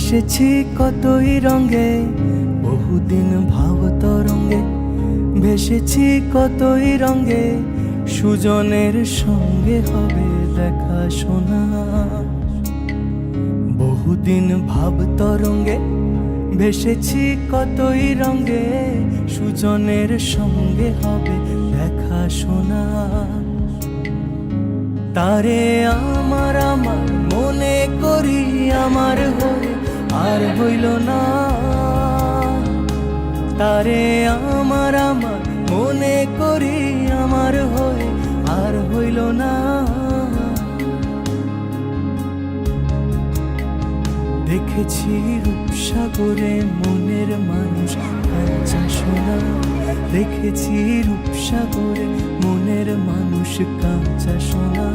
ভেসেছি কতই রঙে, বহুদিন ভাব তরঙ্গে। ভেসেছি কতই রঙে, সুজনের সঙ্গে হবে দেখা শোনা। বহুদিন ভাব তরঙ্গে, ভেসেছি কতই রঙে, সুজনের সঙ্গে হবে দেখা শোনা। তারে আমার আমার মনে করি আমার হয়ে আর হইল না। তারে আমার আমার মনে করি আমার হয়ে আর হইল না। দেখেছি রূপসাগরে মনের মানুষ কাঁচা সোনা। দেখেছি রূপসাগরে মনের মানুষ কাঁচা সোনা।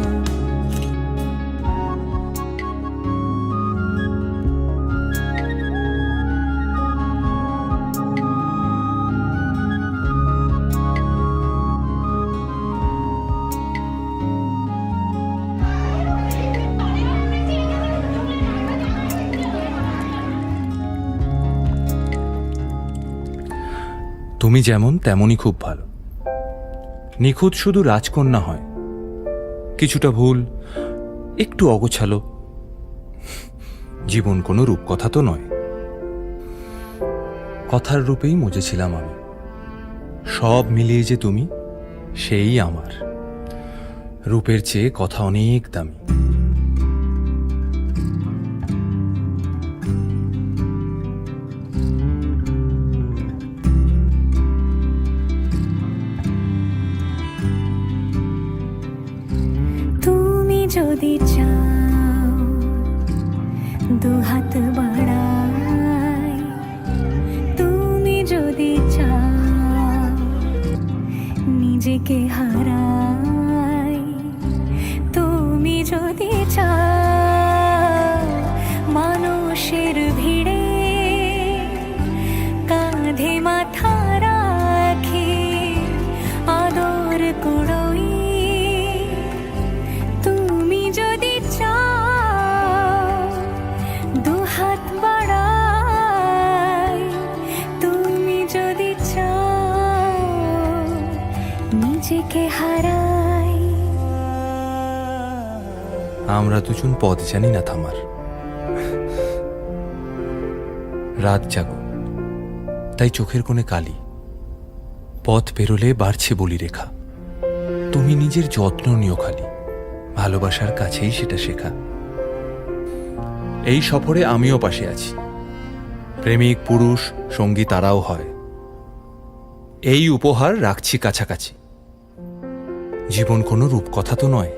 তুমি যেমন তেমনই খুব ভালো। নিখুঁত শুধু রাজকন্যা হয়, কিছুটা ভুল, একটু অগোছালো। জীবন কোনো রূপকথা তো নয়। কথার রূপেই মজেছিলাম আমি। সব মিলিয়ে যে তুমি, সেই আমার। রূপের চেয়ে কথা অনেক দামি। যদি চাও দুহাত বাড়াই, তুমি যদি চাও নিজেকে হারাই, তুমি যদি চাও মানুষের ভিড়ে কাঁধে মাথা রাখি আদর কুড়োই, হাত বাড়াই, তুমি যদি চাও নিজেকে হারাই। আমরা দুজন পথ জানি না থামার। রাত জাগো, তাই চোখের কোণে কালি। পথ পেরোলে বাড়ছে বলি রেখা। তুমি নিজের যত্ন নিও খালি, ভালোবাসার কাছেই সেটা শেখা। এই সফরে আমিও পাশে আছি। প্রেমিক পুরুষ সঙ্গী তারাও হয়। এই উপহার রাখছি কাছাকাছি। জীবন কোনো রূপকথা তো নয়।